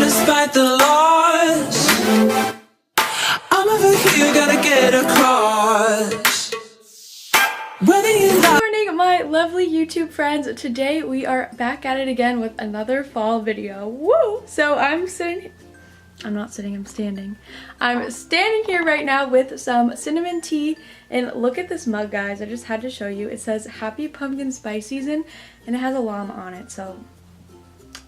despite the loss. I'm over here, gotta get across. Whether you Good morning, my lovely YouTube friends. Today we are back at it again with another fall video. Woo! So I'm standing here right now with some cinnamon tea, and look at this mug, guys. I just had to show you. It says Happy Pumpkin Spice Season and it has a llama on it, so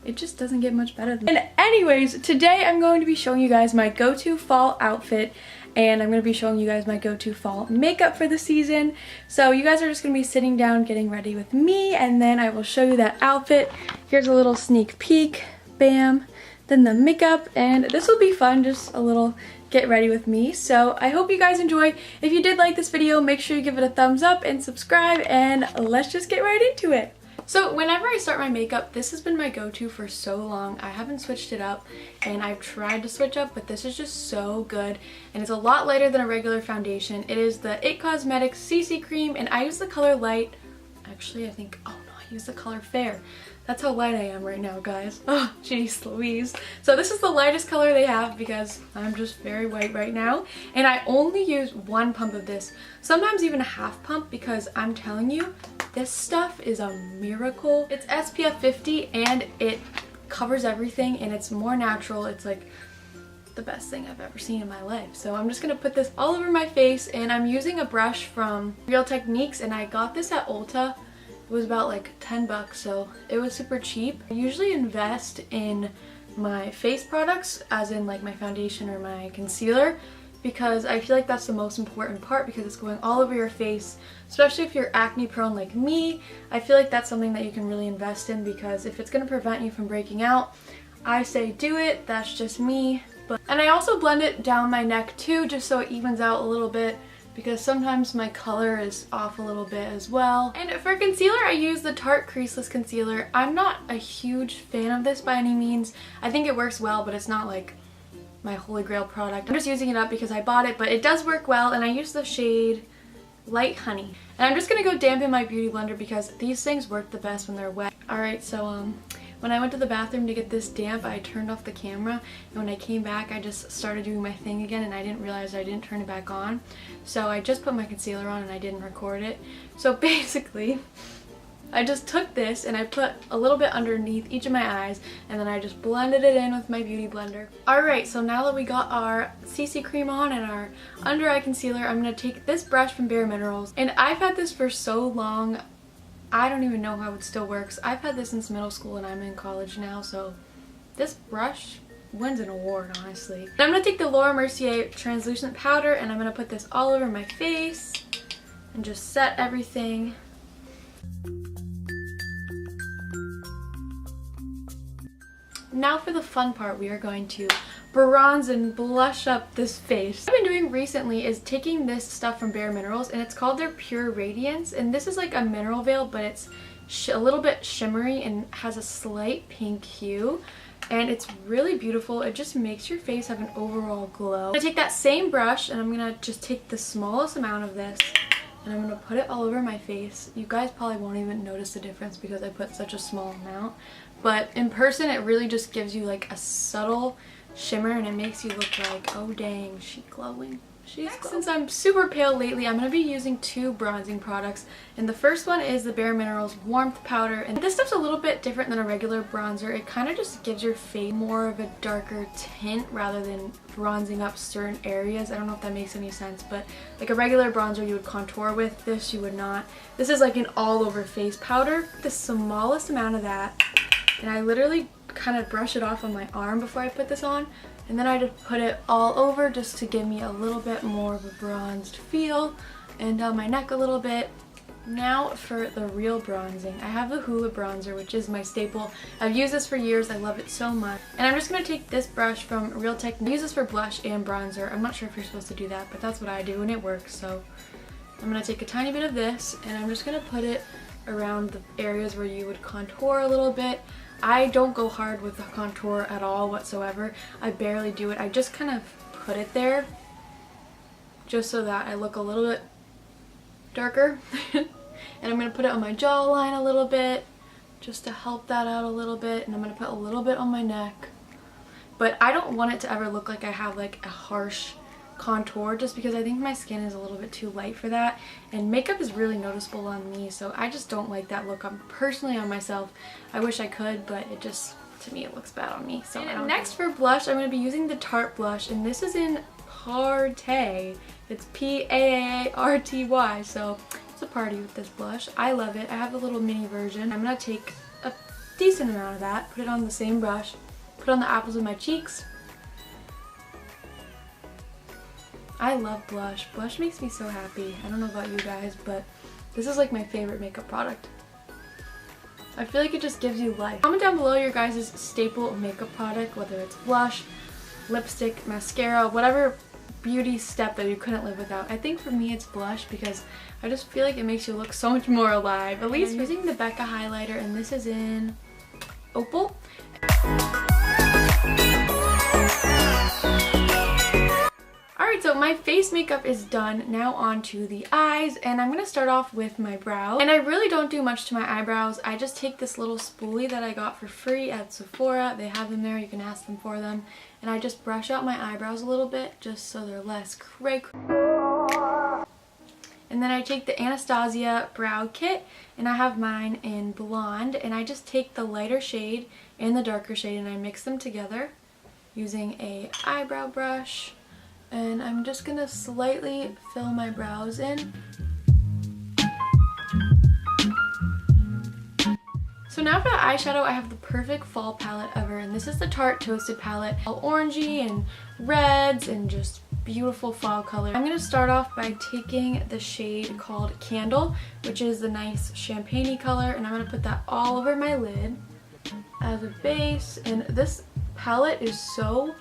it just doesn't get much better than that. And anyways, today I'm going to be showing you guys my go-to fall outfit, and I'm going to be showing you guys my go-to fall makeup for the season. So you guys are just going to be sitting down getting ready with me, and then I will show you that outfit. Here's a little sneak peek. Bam. Then the makeup, and this will be fun, just a little get ready with me. So I hope you guys enjoy. If you did like this video, make sure you give it a thumbs up and subscribe, and let's just get right into it. So whenever I start my makeup, this has been my go-to for so long. I haven't switched it up, and I've tried to switch up, but this is just so good, and it's a lot lighter than a regular foundation. It is the It Cosmetics CC Cream, and I use the color light. Actually, I use the color Fair. That's how light I am right now, guys. Oh, jeez Louise. So this is the lightest color they have because I'm just very white right now. And I only use one pump of this, sometimes even a half pump, because I'm telling you, this stuff is a miracle. It's SPF 50 and it covers everything, and it's more natural. It's like the best thing I've ever seen in my life. So I'm just gonna put this all over my face, and I'm using a brush from Real Techniques, and I got this at Ulta. It was about like 10 bucks, so it was super cheap. I usually invest in my face products, as in like my foundation or my concealer, because I feel like that's the most important part, because it's going all over your face, especially if you're acne prone like me. I feel like that's something that you can really invest in, because if it's going to prevent you from breaking out, I say do it. That's just me. And I also blend it down my neck too, just so it evens out a little bit, because sometimes my color is off a little bit as well. And for concealer, I use the Tarte creaseless concealer. I'm not a huge fan of this by any means. I think it works well, but it's not like my holy grail product. I'm just using it up because I bought it, but it does work well, and I use the shade Light Honey. And I'm just gonna go dampen my beauty blender because these things work the best when they're wet. Alright, so when I went to the bathroom to get this damp, I turned off the camera, and when I came back, I just started doing my thing again, and I didn't realize I didn't turn it back on. So I just put my concealer on and I didn't record it. So basically, I just took this and I put a little bit underneath each of my eyes, and then I just blended it in with my beauty blender. Alright, so now that we got our CC cream on and our under eye concealer, I'm going to take this brush from Bare Minerals, and I've had this for so long, I don't even know how it still works. I've had this since middle school and I'm in college now, so this brush wins an award, honestly. And I'm going to take the Mercier translucent powder, and I'm going to put this all over my face and just set everything. Now for the fun part, we are going to bronze and blush up this face. What I've been doing recently is taking this stuff from Bare Minerals, and it's called their Pure Radiance, and this is like a mineral veil, but it's a little bit shimmery and has a slight pink hue, and it's really beautiful. It just makes your face have an overall glow. I'm gonna take that same brush, and I'm gonna just take the smallest amount of this, and I'm gonna put it all over my face. You guys probably won't even notice the difference because I put such a small amount, but in person it really just gives you like a subtle shimmer, and it makes you look like, oh dang, she's glowing. Since I'm super pale lately, I'm going to be using two bronzing products, and the first one is the Bare Minerals Warmth Powder, and this stuff's a little bit different than a regular bronzer. It kind of just gives your face more of a darker tint rather than bronzing up certain areas. I don't know if that makes any sense, but like a regular bronzer you would contour with, this you would not. This is like an all over face powder. The smallest amount of that, and I literally kind of brush it off on my arm before I put this on, and then I just put it all over just to give me a little bit more of a bronzed feel, and down my neck a little bit. Now for the real bronzing. I have the Hoola bronzer, which is my staple. I've used this for years. I love it so much. And I'm just going to take this brush from Real Techniques. I use this for blush and bronzer. I'm not sure if you're supposed to do that, but that's what I do and it works. So I'm going to take a tiny bit of this, and I'm just going to put it around the areas where you would contour a little bit. I don't go hard with the contour at all whatsoever. I barely do it. I just kind of put it there just so that I look a little bit darker. And I'm going to put it on my jawline a little bit just to help that out a little bit. And I'm going to put a little bit on my neck. but I don't want it to ever look like I have like a harsh contour, just because I think my skin is a little bit too light for that, and makeup is really noticeable on me, so I just don't like that look personally on myself. I wish I could, but it just, to me, it looks bad on me. So next for blush, I'm going to be using the Tarte blush, and this is in Tarte. It's P-A-A-R-T-Y, so it's a party with this blush. I love it. I have a little mini version. I'm going to take a decent amount of that, put it on the same brush, put on the apples of my cheeks. I love blush. Blush makes me so happy. I don't know about you guys, but this is like my favorite makeup product. I feel like it just gives you life. Comment down below your guys' staple makeup product, whether it's blush, lipstick, mascara, whatever beauty step that you couldn't live without. I think for me it's blush because I just feel like it makes you look so much more alive. At least using the Becca highlighter, and this is in Opal. Alright, so my face makeup is done. Now on to the eyes, and I'm going to start off with my brows. And I really don't do much to my eyebrows. I just take this little spoolie that I got for free at Sephora. They have them there, you can ask them for them. And I just brush out my eyebrows a little bit just so they're less cray. And then I take the Anastasia brow kit, and I have mine in blonde, and I just take the lighter shade and the darker shade and I mix them together using a eyebrow brush. And I'm just going to slightly fill my brows in. So now for the eyeshadow, I have the perfect fall palette ever, and this is the Tarte Toasted palette. All orangey and reds and just beautiful fall color. I'm going to start off by taking the shade called Candle, which is the nice champagne-y color, and I'm going to put that all over my lid as a base. And this palette is so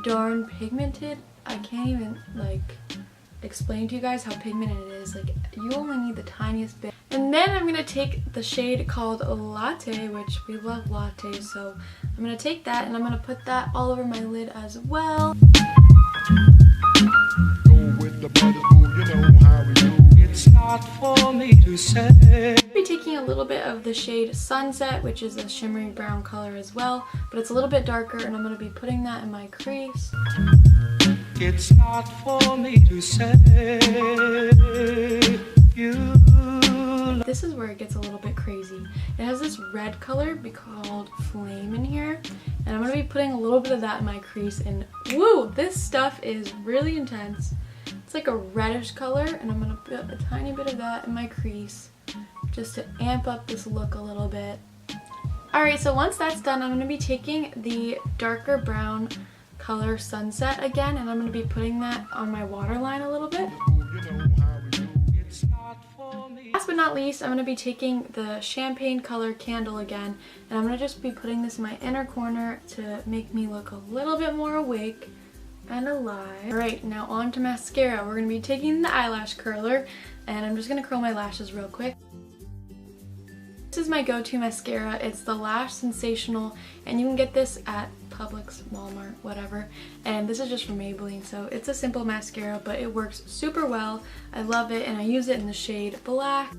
darn pigmented. I can't even like explain to you guys how pigmented it is. Like, you only need the tiniest bit. And then I'm going to take the shade called Latte, which we love lattes, so I'm going to take that and I'm going to put that all over my lid as well. It's not for me to say. I'll be taking a little bit of the shade Sunset, which is a shimmery brown color as well, but it's a little bit darker, and I'm going to be putting that in my crease. It's not for me to say you. This is where it gets a little bit crazy. It has this red color called Flame in here, and I'm going to be putting a little bit of that in my crease, and woo, this stuff is really intense. It's like a reddish color, and I'm going to put a tiny bit of that in my crease just to amp up this look a little bit. Alright, so once that's done, I'm going to be taking the darker brown color Sunset again, and I'm going to be putting that on my waterline a little bit. Last but not least, I'm going to be taking the champagne color Candle again, and I'm going to just be putting this in my inner corner to make me look a little bit more awake and alive. Alright, now on to mascara. We're going to be taking the eyelash curler, and I'm just going to curl my lashes real quick. This is my go-to mascara. It's the Lash Sensational, and you can get this at Publix, Walmart, whatever. And this is just from Maybelline, so it's a simple mascara, but it works super well. I love it, and I use it in the shade Black.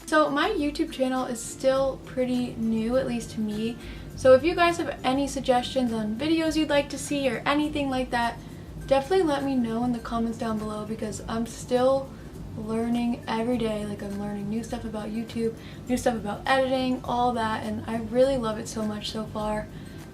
So my YouTube channel is still pretty new, at least to me. So if you guys have any suggestions on videos you'd like to see or anything like that, definitely let me know in the comments down below, because I'm still learning every day. Like, I'm learning new stuff about YouTube, new stuff about editing, all that, and I really love it so much so far,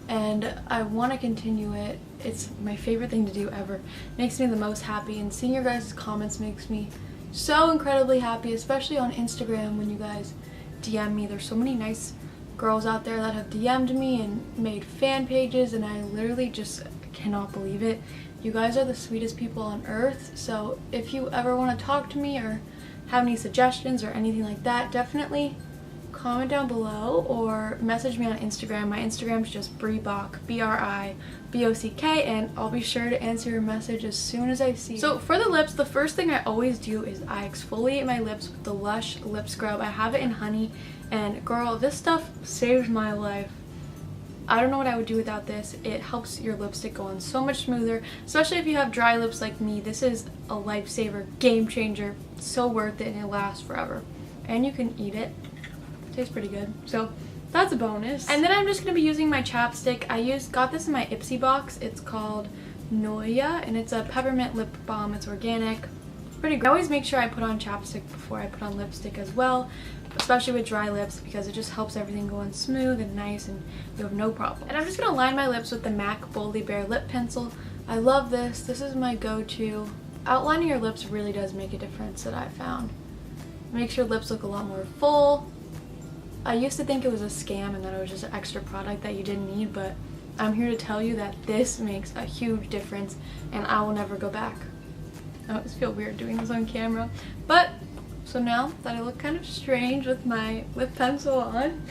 and I want to continue it. It's my favorite thing to do ever. It makes me the most happy, and seeing your guys' comments makes me so incredibly happy, especially on Instagram when you guys DM me. There's so many nice girls out there that have DM'd me and made fan pages, and I literally just cannot believe it. You guys are the sweetest people on earth, so if you ever want to talk to me or have any suggestions or anything like that, definitely comment down below or message me on Instagram. My Instagram is just Bribock, B-R-I-B-O-C-K, and I'll be sure to answer your message as soon as I see it. So for the lips, the first thing I always do is I exfoliate my lips with the Lush lip scrub. I have it in honey, and girl, this stuff saves my life. I don't know what I would do without this. It helps your lipstick go on so much smoother, especially if you have dry lips like me. This is a lifesaver, game changer, so worth it, and it lasts forever. And you can eat it. It tastes pretty good. So That's a bonus. And then I'm just going to be using my chapstick. Got this in my Ipsy box. It's called Noia, and it's a peppermint lip balm. It's organic. Pretty good. I always make sure I put on chapstick before I put on lipstick as well, especially with dry lips, because it just helps everything go on smooth and nice and you have no problem. And I'm just going to line my lips with the MAC Boldly Bare lip pencil. I love this. This is my go-to. Outlining your lips really does make a difference that I've found. It makes your lips look a lot more full. I used to think it was a scam and that it was just an extra product that you didn't need, but I'm here to tell you that this makes a huge difference and I will never go back. I always feel weird doing this on camera. But, so now that I look kind of strange with my lip pencil on,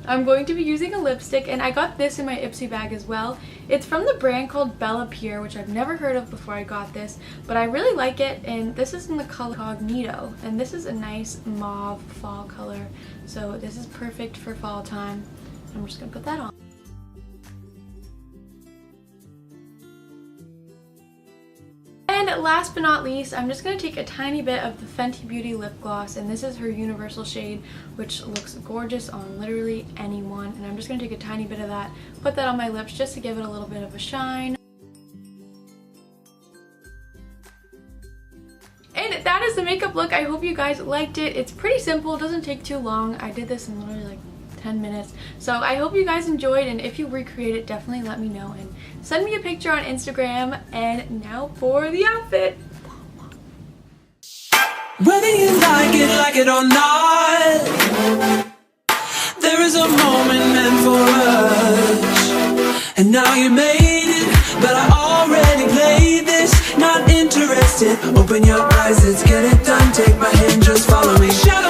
I'm going to be using a lipstick, and I got this in my Ipsy bag as well. It's from the brand called Bellapierre, which I've never heard of before I got this, but I really like it, and this is in the color Incognito, and this is a nice mauve fall color, so this is perfect for fall time. I'm just gonna put that on. And last but not least, I'm just going to take a tiny bit of the Fenty Beauty lip gloss, and this is her universal shade, which looks gorgeous on literally anyone. And I'm just going to take a tiny bit of that, put that on my lips just to give it a little bit of a shine. And that is the makeup look. I hope you guys liked it. It's pretty simple, it doesn't take too long. I did this in literally like 10 minutes. So I hope you guys enjoyed, and if you recreate it, definitely let me know and send me a picture on Instagram. And now for the outfit. Whether you like it or not, there is a moment meant for us. And now you made it, but I already played this. Not interested, open your eyes, let's get it done. Take my hand, just follow me. Shadow